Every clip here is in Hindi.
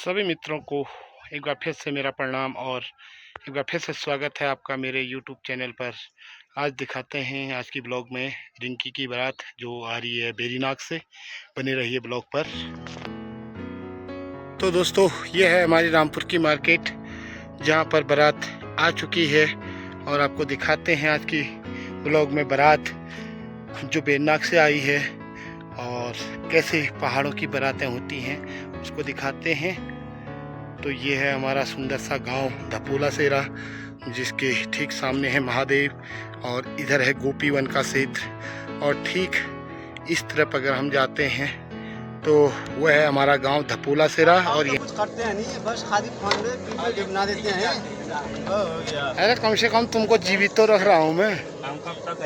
सभी मित्रों को एक बार फिर से मेरा प्रणाम और एक बार फिर से स्वागत है आपका मेरे YouTube चैनल पर। आज दिखाते हैं आज की ब्लॉग में रिंकी की बारात जो आ रही है बेरीनाग से। बने रहिए ब्लॉग पर। तो दोस्तों, ये है हमारी रामपुर की मार्केट जहां पर बारात आ चुकी है और आपको दिखाते हैं आज की ब्लॉग में बारात जो बेरीनाग से आई है और कैसे पहाड़ों की बारातें होती हैं उसको दिखाते हैं। तो ये है हमारा सुंदर सा गांव धपोला सेरा, जिसके ठीक सामने है महादेव और इधर है गोपी वन का क्षेत्र। और ठीक इस तरफ अगर हम जाते हैं तो वह है हमारा गांव धपोला सेरा। और ये कुछ करते हैं नहीं, बस खाली फोन में वीडियो बना देते हैं। अरे कम से कम तुमको जीवित तो रख रहा हूँ मैं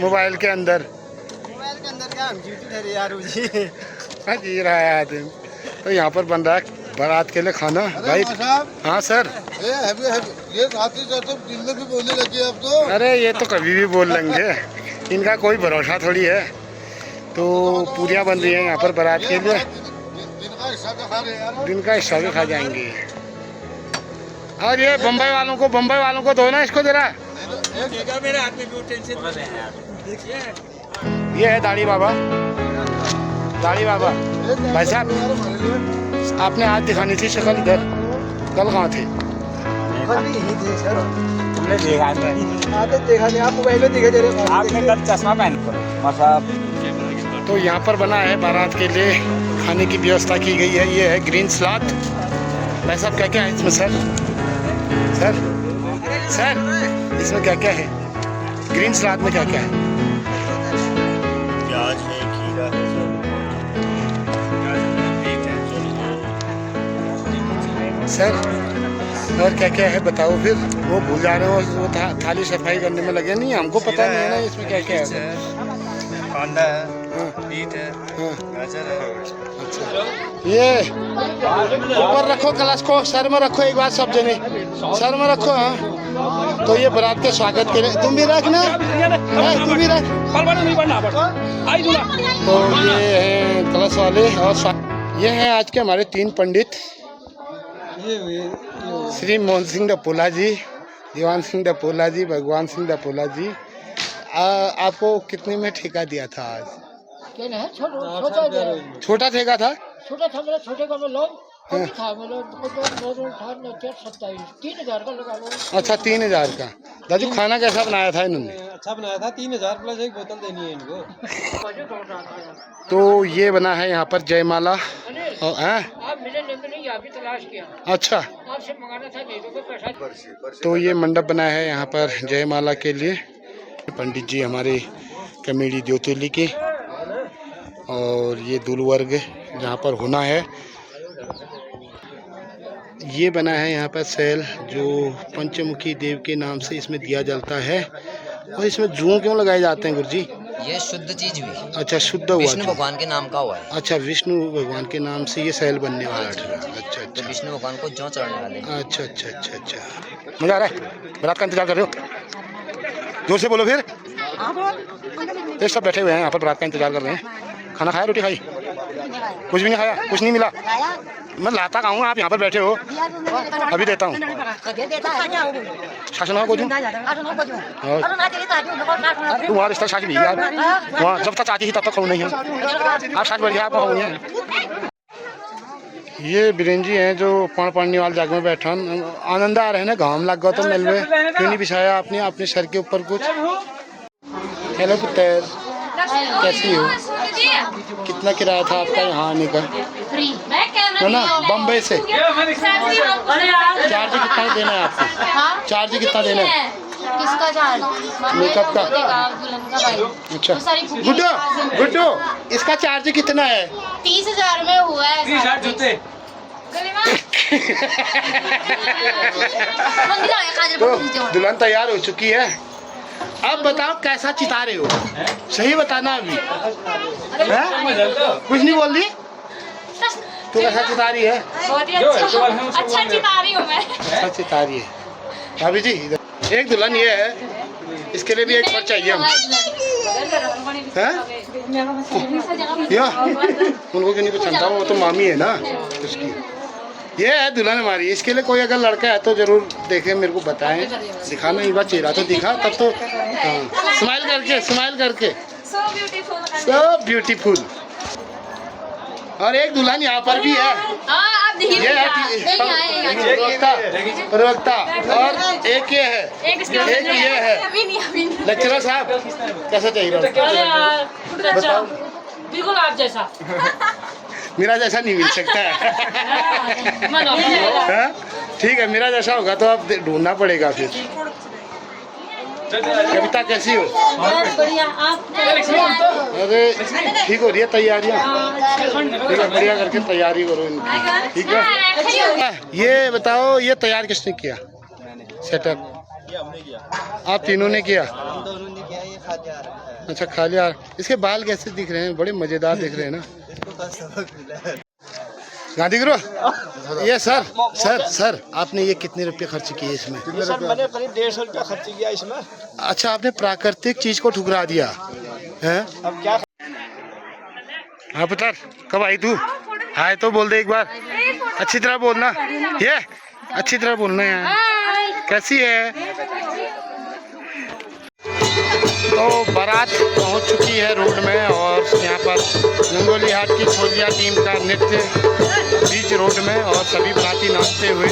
मोबाइल के अंदर। मोबाइल के अंदर क्या हम जीवित है यार जी। जी रहा है आदमी। तो यहाँ पर बन रहा है बारात के लिए खाना। भाई हाँ सर। ये साथी तो दिन में भी बोलने लगे अब तो। अरे ये तो कभी भी बोल लेंगे, इनका कोई भरोसा थोड़ी है। तो पूरियाँ बन रही हैं यहाँ पर बारात के लिए। दिन का हिस्सा भी खा जाएंगे। और ये बम्बई वालों को दो ना इसको जरा। मेरे हाथ में क्यों टेंशन। ये है दाढ़ी बाबा भाई साहब, आपने आज दिखानी थी शक्ल, इधर कल कहाँ थे? तुमने देखा नहीं, आप मोबाइल में देखे थे आपने कल चश्मा पहन। तो यहाँ पर बना है बारात के लिए खाने की व्यवस्था की गई है। ये है ग्रीन सलाद। भाई साहब क्या क्या है इसमें? सर इसमें क्या क्या है? ग्रीन सलाद में क्या क्या है? प्याज है, खीरा है, सर और क्या क्या है बताओ फिर। वो भूल जा रहे हो, वो थाली सफाई करने में लगे नहीं, हमको पता नहीं है ना इसमें क्या क्या है। कांदा है, बीट है, गाजर है। अच्छा, ये ऊपर रखो कलश को, सर में रखो एक बार सब जने सर में रखो। हाँ, तो ये बारात के स्वागत के लिए तुम भी रखना, तुम भी रख। तो ये है कलश वाले और ये हैं आज के हमारे 3 पंडित, श्री मोहन सिंह धपोला जी, दीवान सिंह धपोला जी, भगवान सिंह धपोला जी। आपको कितने में ठेका दिया था आज? छोटा ठेका था। छोटे का मतलब था, मतलब 3,000 का लगा लो। अच्छा 3,000 का। दादू खाना कैसा बनाया था इन्होंने? अच्छा बनाया था, 3,000 प्लस एक बोतल देनी है इनको। तो ये बना है यहाँ पर जयमाला। और आप मिले नहीं, आप भी तलाश किया। अच्छा, आपसे मंगाना था, दे दो पैसा। तो ये मंडप बनाया है यहाँ पर जयमाला के लिए। पंडित जी हमारे कमेडी ज्योतिर्ली के, और ये दूल्हा वर्ग जहाँ पर होना है। ये बना है यहाँ पर सैल जो पंचमुखी देव के नाम से इसमें दिया जाता है। और इसमें जुओं क्यों लगाए जाते हैं गुरुजी? ये शुद्ध चीज हुई। अच्छा, शुद्ध हुआ, विष्णु भगवान के नाम का हुआ है। अच्छा, विष्णु भगवान के नाम से ये सैल बनने वाला ठहरा। अच्छा तो विष्णु भगवान को जौ चढ़ने वाले हैं। अच्छा। मजा आ रहा है? बारात का इंतजार कर रहे हो? जोर से बोलो फिर। ये सब बैठे हुए हैं यहाँ पर बारात का इंतजार कर रहे हैं। खाना खाया, रोटी खाई? कुछ भी नहीं खाया, कुछ नहीं मिला। मैं लाता खाऊंगा, आप यहाँ पर बैठे हो। अभी देता हूँ शासन को। तुम्हारा रिश्ता शादी भी यार, वहाँ जब तक चाहती थी तब तक खाऊ नहीं है। आप शादी बढ़ गया, आपको खाऊ है। ये बिरेंजी हैं जो पढ़ने वाले जगह में बैठा। आनंद आ रहे हैं ना, घाम लग गया तो मिल में क्यों नहीं बिछाया आपने अपने सर के ऊपर कुछ? हेलो पुत्र, कैसी हो? कितना किराया था आपका यहाँ आने का? है ना, बम्बई से। चार्ज कितना देना है आपको? चार्ज कितना देना है? किसका चार्ज? मेकअप का। अच्छा गुड्डू, इसका चार्ज कितना है? 30,000 में हुआ है। जूते तो दुल्हन तैयार हो चुकी है। अब बताओ कैसा चिता रहे हो? सही बताना अभी। कुछ नहीं बोल दी तो कैसा चिता रही है? अच्छा चिता रही हूँ मैं। अच्छा चिता रही है भाभी जी। एक दुल्हन ये है, इसके लिए भी एक फल चाहिए हम। उनको क्यों नहीं पसंद था? वो तो मामी है ना उसकी। ये है दुल्हन हमारी। इसके लिए कोई अगर लड़का है तो जरूर देखें, मेरे को बताएं, दिखाना एक बार चेहरा तो दिखा तब तो। हाँ, स्माइल करके, स्माइल करके। So beautiful. और एक दुल्हन यहाँ पर भी है, ये है प्रवक्ता, और एक ये है, एक ये है लेक्चरर साहब। कैसा चाहिए बताओ? बिल्कुल आप जैसा। मेरा जैसा नहीं मिल सकता है। हाँ? ठीक है, मेरा जैसा होगा तो आप ढूंढना पड़ेगा फिर। कविता कैसी हो? बढ़िया। आप अरे ठीक हो रही है तैयारियाँ? ठीक है, बढ़िया करके तैयारी करो इनकी, ठीक है। ये बताओ, ये तैयार किसने किया सेटअप? आप तीनों ने किया? हम दोनों ने किया, ये खा जा रहा है। अच्छा, खा लिया। इसके बाल कैसे दिख रहे हैं? बड़े मजेदार दिख रहे हैं ना। इसको कल सबक मिला है। गांधी गुरु, ये सर आपने ये कितने रुपए खर्च किए इसमें? सर मैंने करीब 150 रुपया खर्च किया इसमें। अच्छा, आपने प्राकृतिक चीज को ठुकरा दिया है। अब क्या? हाँ पुत्र, कब आई तू? आए तो बोल दे एक बार, अच्छी तरह बोलना। ये अच्छी तरह बोलना है। कैसी है? तो बारात पहुंच चुकी है रोड में, और यहाँ पर गंगोली हाट की छोलिया टीम का नृत्य बीच रोड में, और सभी बराती नाचते हुए।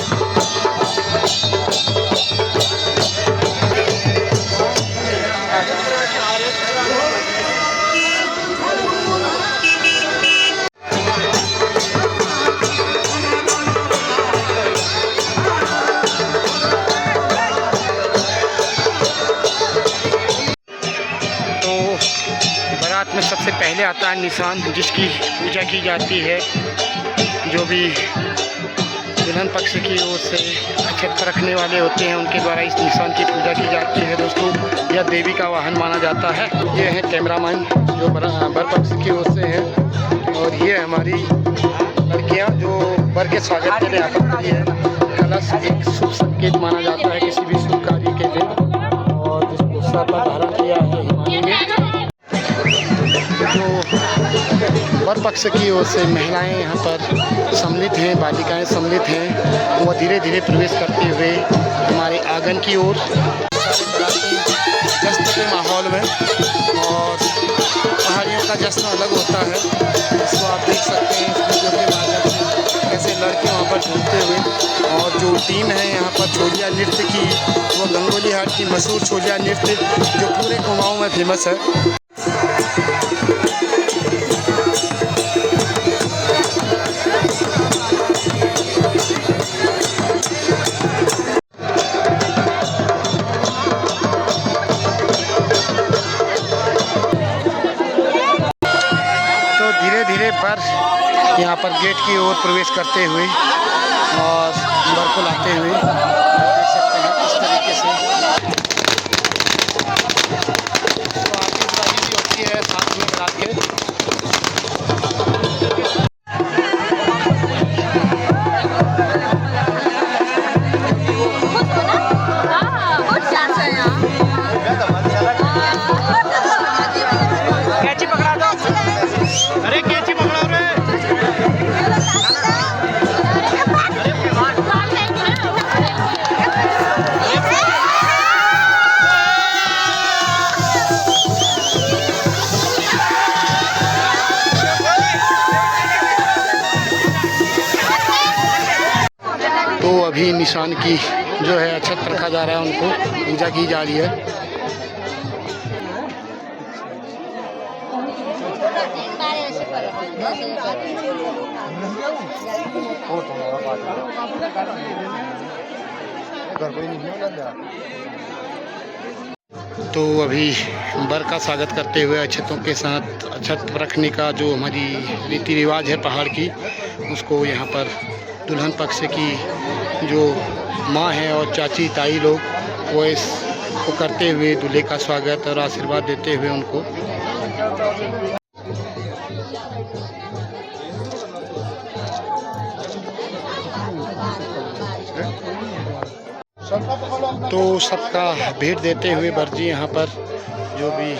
बारात में सबसे पहले आता है निशान, जिसकी पूजा की जाती है। जो भी दुल्हन पक्ष की ओर से अक्षत रखने वाले होते हैं, उनके द्वारा इस निशान की पूजा की जाती है। दोस्तों, यह देवी का वाहन माना जाता है। ये है कैमरामैन जो बर पक्ष की ओर से हैं, और ये हमारी लड़कियां जो बर के स्वागत के लिए आती है। कलश एक शुभ संकेत माना जाता है किसी भी शुभ कार्य के लिए, और जिसको सर पर धारण किया है हिमालय ने। जो वर पक्ष की ओर से महिलाएं यहाँ पर सम्मिलित हैं, बालिकाएं सम्मिलित हैं, वह धीरे धीरे प्रवेश करते हुए हमारे आंगन की ओर जश्न के माहौल में। और पहाड़ियों का जश्न अलग होता है, इसको आप देख सकते हैं वीडियो के माध्यम से कैसे लड़के वहाँ पर झूमते हुए। और जो टीम है यहाँ पर छोलिया नृत्य की, वो गंगोली हाट की मशहूर छोलिया नृत्य जो पूरे कुमाऊँ में फेमस है। पर यहाँ पर गेट की ओर प्रवेश करते हुए और बर को लाते हुए देख सकते हैं इस तरीके से। तो आतिशबाजी भी होती है साथ में बरात के। तो अभी निशान की जो है अक्षत रखा जा रहा है, उनको पूजा की जा रही है। तो अभी बर का स्वागत करते हुए अक्षतों के साथ अक्षत रखने का जो हमारी रीति रिवाज है पहाड़ की, उसको यहाँ पर दुल्हन पक्ष की जो माँ है और चाची ताई लोग वो इसको करते हुए दूल्हे का स्वागत और आशीर्वाद देते हुए उनको। तो सबका भेंट देते हुए बर जी यहाँ पर जो भी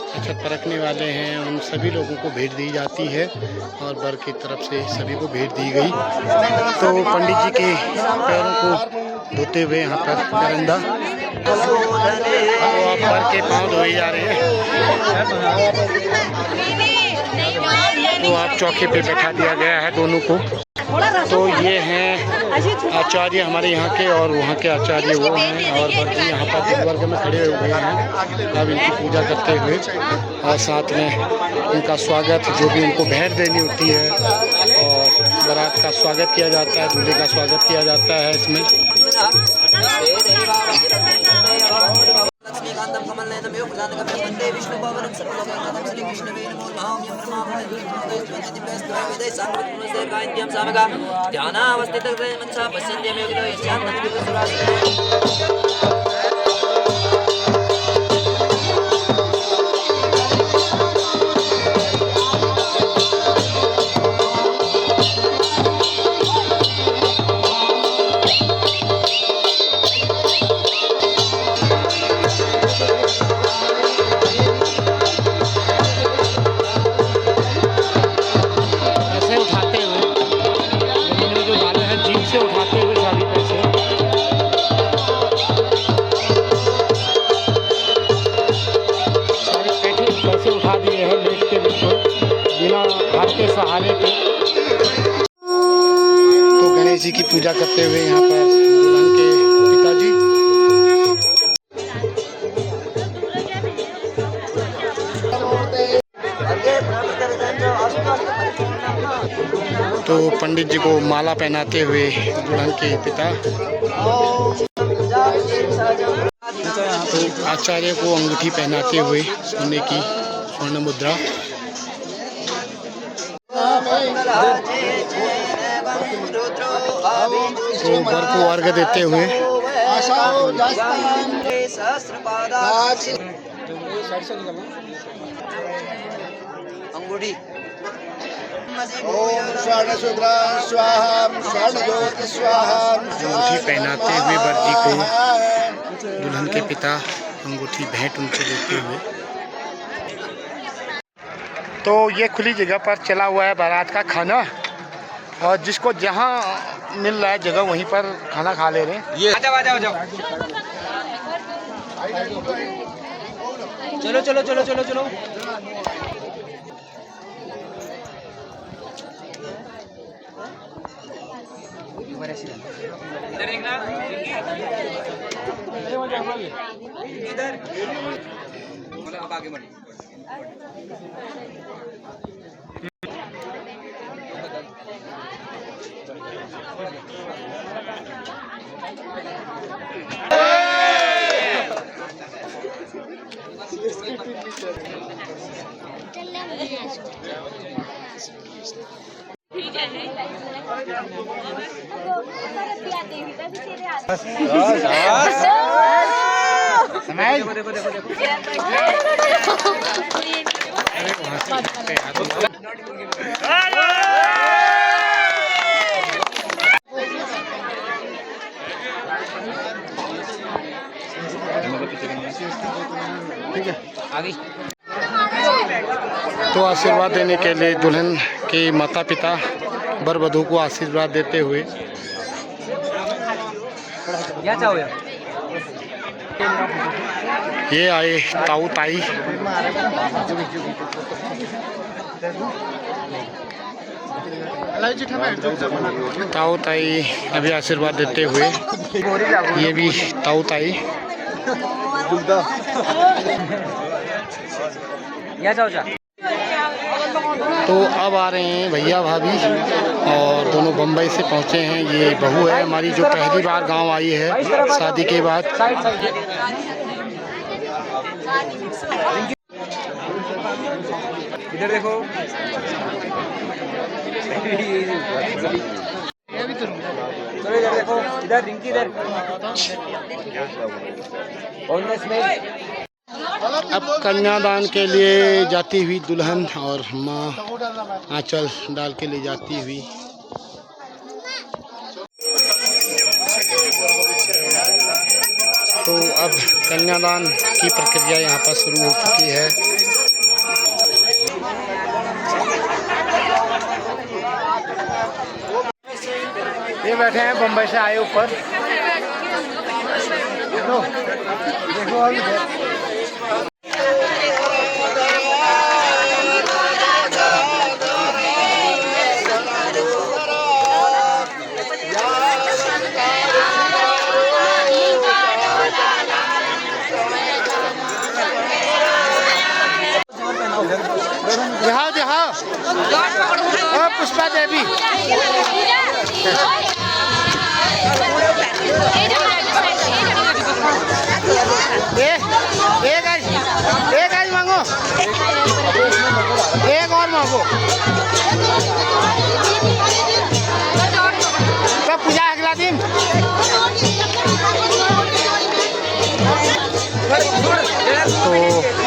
अक्षत परखने वाले हैं उन सभी लोगों को भेंट दी जाती है और वर की तरफ से सभी को भेंट दी गई। तो पंडित जी के पैरों को धोते हुए यहाँ पर करंदा, तो आप वर के पाँव धोए जा रहे हैं। तो आप चौके पे बैठा दिया गया है दोनों को। तो ये हैं आचार्य हमारे यहाँ के और वहाँ के आचार्य वो हैं, और बाकी यहाँ पर वर्ग में खड़े हुए हैं अब इनकी पूजा करते हुए, और साथ में उनका स्वागत जो भी उनको भेंट देनी होती है और बारात का स्वागत किया जाता है, दूल्हे का स्वागत किया जाता है इसमें। सहारे पे तो गणेश जी की पूजा करते हुए यहाँ पर दुल्हन के पिताजी। तो पंडित जी को माला पहनाते हुए दुल्हन के पिता। तो आचार्य को अंगूठी पहनाते हुए सोने की स्वर्ण मुद्रा। तो वर को अर्घ देते हुए अंगूठी अंगूठी पहनाते हुए वर जी को दुल्हन के पिता अंगूठी भेंट उनको देते हुए। तो ये खुली जगह पर चला हुआ है बारात का खाना, और जिसको जहाँ मिल रहा है जगह वहीं पर खाना खा ले रहे हैं। ये चलो चलो चलो चलो चलो। अब आगे बढ़िए। ठीक है आगे। तो आशीर्वाद देने के लिए दुल्हन के माता पिता वर वधू को आशीर्वाद देते हुए क्या चाहोगे? ये आए ताऊ ताई। ताऊ ताई अभी आशीर्वाद देते हुए, ये भी ताऊ ताई। तो अब आ रहे हैं भैया भाभी, और दोनों बम्बई से पहुंचे हैं। ये बहू है हमारी जो पहली बार गांव आई है शादी के बाद। इधर देखो। चलो इधर देखो, इधर रिंकी इधर। अब कन्यादान के लिए जाती हुई दुल्हन और माँ आंचल डाल के ले जाती हुई। तो अब कन्यादान की प्रक्रिया यहाँ पर शुरू हो चुकी है। ये बैठे हैं बम्बई से आए ऊपर। देखो अभी दिखाओ दिखाओ। पुष्पा देवी एक आज मांगो, एक और मांगो। तो पूजा अगला दिन। तो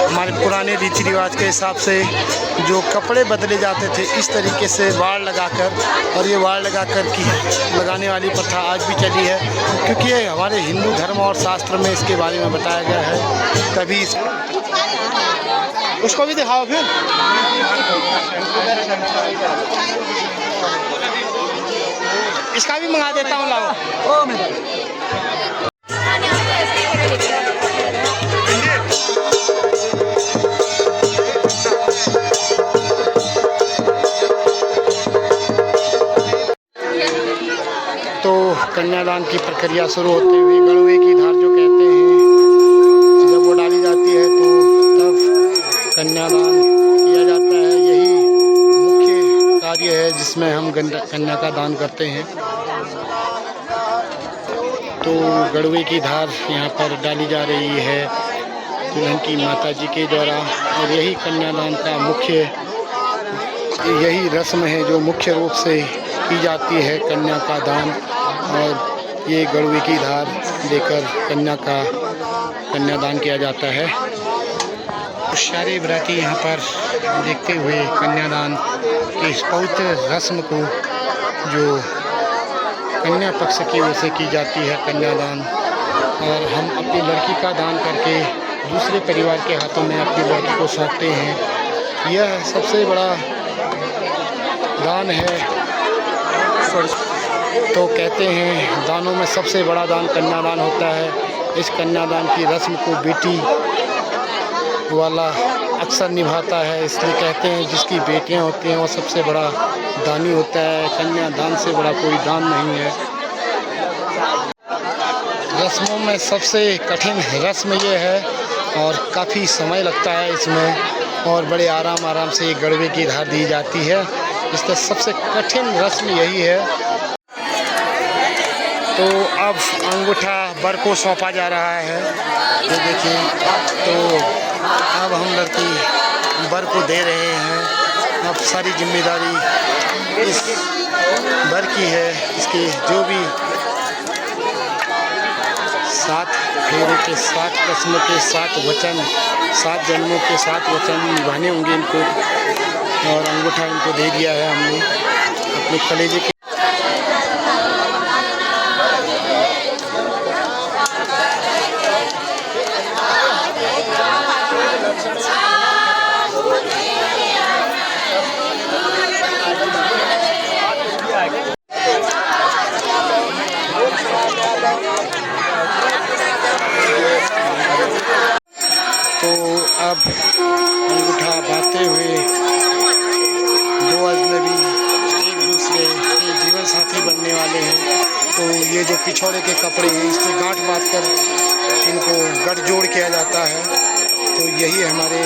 हमारे पुराने रीति रिवाज के हिसाब से जो कपड़े बदले जाते थे इस तरीके से वाड़ लगाकर, और ये वाड़ लगाकर की लगाने वाली प्रथा आज भी चली है, क्योंकि ये हमारे हिंदू धर्म और शास्त्र में इसके बारे में बताया गया है। तभी उसको भी दिखाओ फिर। इसका भी मंगा देता हूँ, लाओ। तो कन्यादान की प्रक्रिया शुरू होते हुए गड़वे की धार जो कहते हैं, जब वो डाली जाती है तो तब कन्यादान किया जाता है। यही मुख्य कार्य है जिसमें हम कन्या का दान करते हैं। तो गड़वे की धार यहाँ पर डाली जा रही है दुल्हन की माताजी के द्वारा, और यही कन्यादान का मुख्य यही रस्म है जो मुख्य रूप से की जाती है, कन्या का दान। और ये गड़वे की धार देकर कन्यादान किया जाता है। सारे व्रती यहाँ पर देखते हुए कन्यादान की इस पवित्र रस्म को, जो कन्या पक्ष की ओर से की जाती है कन्यादान, और हम अपनी लड़की का दान करके दूसरे परिवार के हाथों में अपनी लड़की को सौंपते हैं। यह सबसे बड़ा दान है। तो कहते हैं दानों में सबसे बड़ा दान कन्यादान होता है। इस कन्यादान की रस्म को बेटी वाला अक्सर निभाता है, इसलिए कहते हैं जिसकी बेटियां होती हैं वो सबसे बड़ा दानी होता है। कन्यादान से बड़ा कोई दान नहीं है। रस्मों में सबसे कठिन रस्म ये है, और काफ़ी समय लगता है इसमें, और बड़े आराम से ये गड़वे की धार दी जाती है। इसका सबसे कठिन रस्म यही है। तो अब अंगूठा बर को सौंपा जा रहा है, ये देखिए। तो अब हम लड़की बर को दे रहे हैं। अब सारी जिम्मेदारी इस बर की है। इसके जो भी 7 फेरे के 7 रस्म के 7 वचन, 7 जन्मों के 7 वचन निभाने होंगे इनको, और अंगूठा इनको दे दिया है हमने अपने कलेजे के। तो अब अंगूठा बांधते हुए दो अजनबी एक दूसरे के जीवन साथी बनने वाले हैं। तो ये जो पिछौड़े के कपड़े हैं इसमें गांठ बांधकर इनको गठजोड़ किया जाता है। तो यही हमारे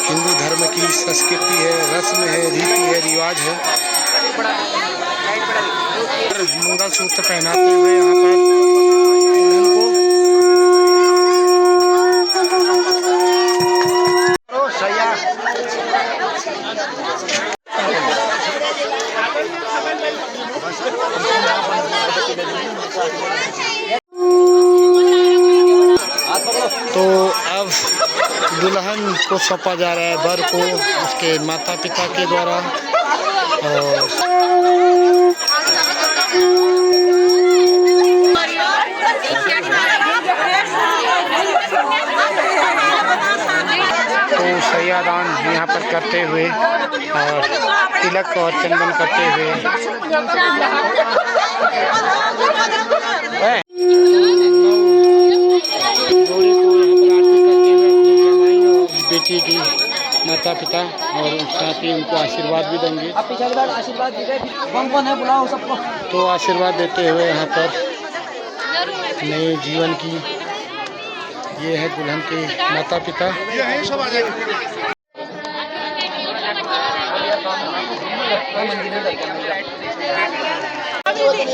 हिंदू धर्म की संस्कृति है, रस्म है, रीति है, रिवाज है। मंगलसूत्र पहनाते हुए यहाँ पर दुल्हन को तो अब दुल्हन को सौंपा जा रहा है वर को उसके माता पिता के द्वारा। और तो सैयादान यहाँ पर करते हुए और तिलक और चंदन करते हुए पिता और साथ ही उनको आशीर्वाद भी देंगे। अब पीछे के बाद आशीर्वाद दीजिए। कौन है बुलाओ सबको। तो आशीर्वाद देते हुए यहाँ पर नए जीवन की ये है दुल्हन के माता पिता।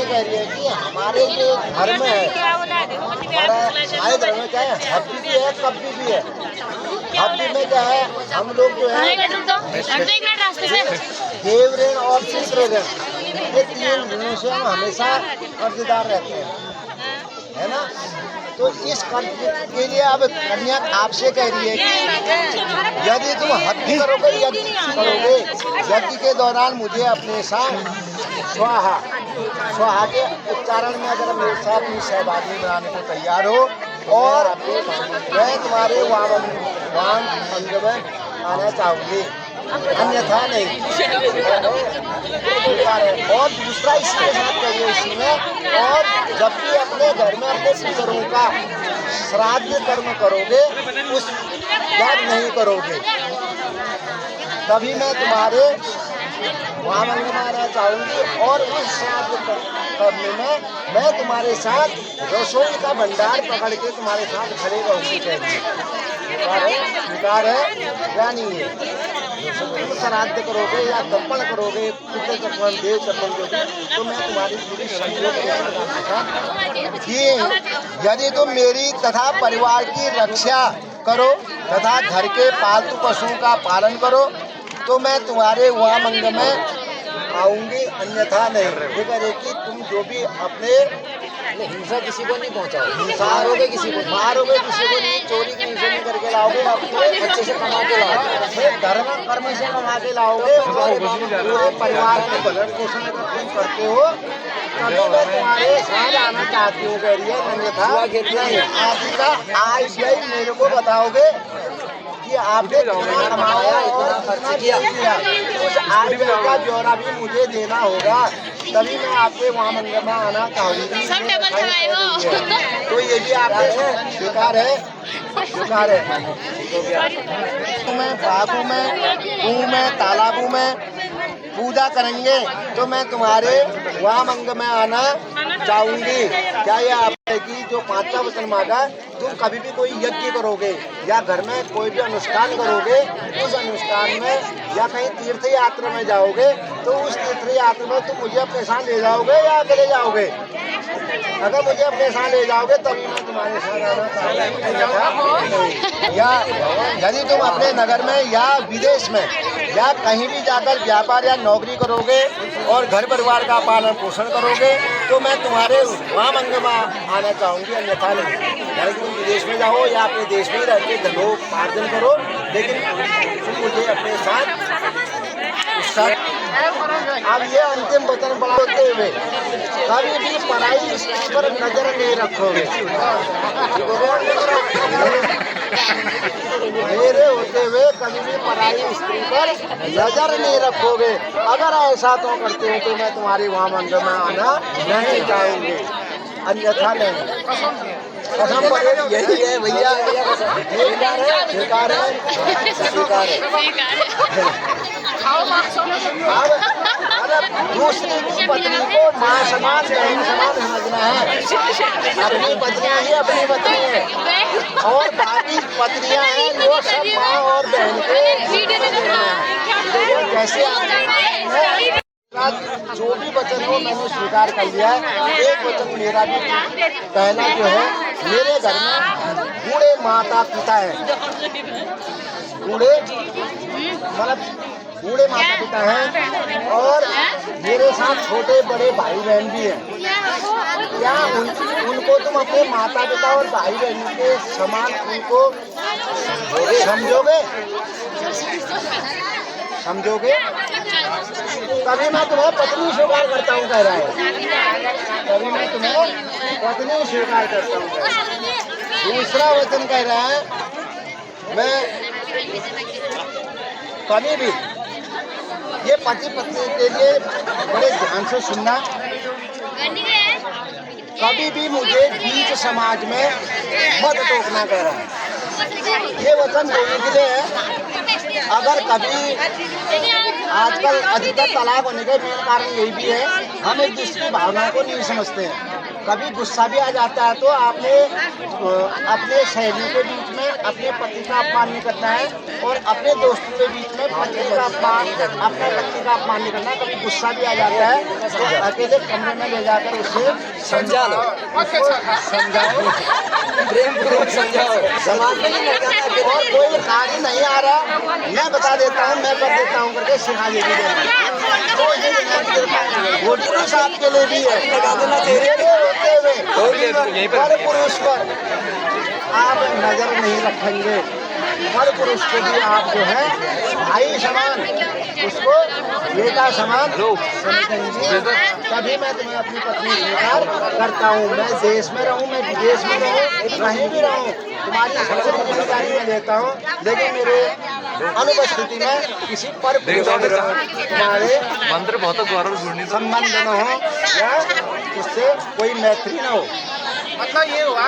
कह रही है कि हमारे जो धर्म है, हमारे धर्म में क्या है, हब्बी भी है, कब्बी भी है। हब्बी में क्या है, हम लोग जो है देव ऋण और पितृ ऋण, ये तीन ऋणों से हम हमेशा कर्जदार रहते हैं, है ना। तो इस कर्ज के लिए अब कन्या आपसे कह रही है कि यदि तुम हब्बी करोगे, यज्ञ करोगे, यज्ञ के दौरान मुझे अपने साथ स्वाहा के उच्चारण में अगर मेरे साथ अपनी सहभागी बनाने को तैयार हो और मैं तुम्हारे वाम अंग में आना चाहूँगी, अन्यथा नहीं। और दूसरा इसके साथ करिए इसी में, और जब भी अपने घर में अपने पितरों का श्राद्ध कर्म करोगे उस याद नहीं करोगे, तभी मैं तुम्हारे वहाँ मंगवाना चाहूँगी। और उस श्राद्ध करने में मैं तुम्हारे साथ रसोई का भंडार पकड़ के तुम्हारे साथ खड़े रहूँगी। स्वीकार है या नहीं है? तुम श्राद्ध करोगे या तर्पण करोगे, पितृ तर्पण, देव तर्पण जो भी, तो मैं तुम्हारी पूरी सहयोग कि यदि तुम मेरी तथा परिवार की रक्षा करो तथा घर के पालतू पशुओं का पालन करो तो मैं तुम्हारे वहाँ मंग में आऊँगी, अन्यथा नहीं। ये करे कि तुम जो भी अपने हिंसा किसी को नहीं पहुँचाओ, मारोगे किसी को नहीं, चोरी की हिंसा नहीं करके लाओगे, अपने अच्छे से कमा के लाओगे, धर्म कर्म से कमा के लाओगे, पूरे परिवार के भरण पोषण तुम करते हो, तभी मैं तुम्हारे साथ आना चाहती हूँ। कह रही है अन्यथा आज यही मेरे को बताओगे कि आपने कितना कमाया और कितना दिया, उस आय का ब्यौरा भी मुझे देना होगा, तभी मैं आपके वहाँ मंदिर में आना चाहूँगी। तो ये भी आपके स्वीकार है, स्वीकार है। मैं बागों में, कुओं में, तालाबों में पूजा करेंगे तो मैं तुम्हारे वहाँ मंग में आना चाहूँगी। क्या ये आप कि जो पांचवा वचन मांगा, तुम कभी भी कोई यज्ञ करोगे या घर में कोई भी अनुष्ठान करोगे, उस अनुष्ठान में या कहीं तीर्थ यात्रा में जाओगे तो उस तीर्थ यात्रा में तुम मुझे अपने साथ ले जाओगे या अकेले जाओगे? अगर मुझे अपने साथ ले जाओगे तभी मैं तुम्हारे साथ आना चाहूँगा। या यदि तुम अपने नगर में या विदेश में या कहीं भी जाकर व्यापार या नौकरी करोगे और घर परिवार का पालन पोषण करोगे तो मैं तुम्हारे वहाँ मंग में आना चाहूँगी, अन्यथा नहीं। यानी तुम विदेश में जाओ या अपने देश में ही रह के धनोपार्जन करो, लेकिन तुम मुझे अपने साथ अब ये अंतिम वचन बढ़ाते हुए कभी भी पराई स्त्री पर नजर नहीं रखोगे। मेरे होते हुए कभी भी पराई स्त्री पर नजर नहीं रखोगे। अगर ऐसा तो करते हो तो मैं तुम्हारी वहाँ मंदिर में आना नहीं चाहूँगी, अन्यथा नहीं। कसम पड़ेगी, यही है भैया, स्वीकार है, स्वीकार है, स्वीकार है। अब दूसरी पत्नी को माँ समान, बहन समान समझना है। अपनी पत्नियाँ ही अपनी पत्नी है और बाकी पत्नियाँ हैं वो सब माँ और बहन के। जैसे जो भी वचन हो मैंने स्वीकार कर लिया है। एक वचन मेरा भी पहला जो है, मेरे घर में बूढ़े माता पिता है, बूढ़े मतलब बूढ़े माता पिता हैं और मेरे साथ छोटे बड़े भाई बहन भी हैं। क्या उनको तुम अपने माता पिता और भाई बहन के समान उनको समझोगे? समझोगे? तभी मैं तुम्हें पत्नी स्वीकार करता हूँ, कह रहा है। तभी मैं तुम्हें पत्नी स्वीकार करता हूँ। दूसरा वचन कह रहा है, मैं कभी भी, ये पति पत्नी के लिए बड़े ध्यान से सुनना, कभी भी मुझे बीच समाज में मत टोकना, कह रहा है। ये वचन बोलने के लिए है अगर कभी आजकल अधिकतर तलाक होने का मेन कारण यही भी है, हम एक दूसरे की भावनाओं को नहीं समझते हैं। कभी गुस्सा भी आ जाता है तो आपने अपने सहेलियों के बीच में अपने पति का अपमान नहीं करना है और अपने दोस्तों के बीच में पति का अपमान, अपने पति का अपमान नहीं करना है। कभी गुस्सा भी आ जाता है तो अकेले कमरे में ले जाकर उसे समझा लो, समझाओ, प्रेम पूर्वक समझाओ। समाज में नहीं लग जाता कि और कोई कार्य नहीं आ रहा, मैं बता देता हूँ, मैं कर देता हूँ करके सिखा देती वो पुरुष आपके लिए भी है। लगा देना चाहिए। हर पुरुष पर आप नजर नहीं रखेंगे, हर पुरुष को भी आप जो है भाई समान, उसको बेटा समान समझेंगे, तभी मैं तुम्हें अपनी पत्नी स्वीकार करता हूँ। मैं देश में रहूँ, मैं विदेश में रहूँ, कहीं भी रहूँ, तुम्हारी सबसे बड़ी जिम्मेदारी मैं लेता हूँ। लेकिन मेरे अनुपस्थिति में किसी पर तुम्हारे मंत्र बहुत संबंध न हो या उससे कोई मैत्री न हो। मतलब ये हुआ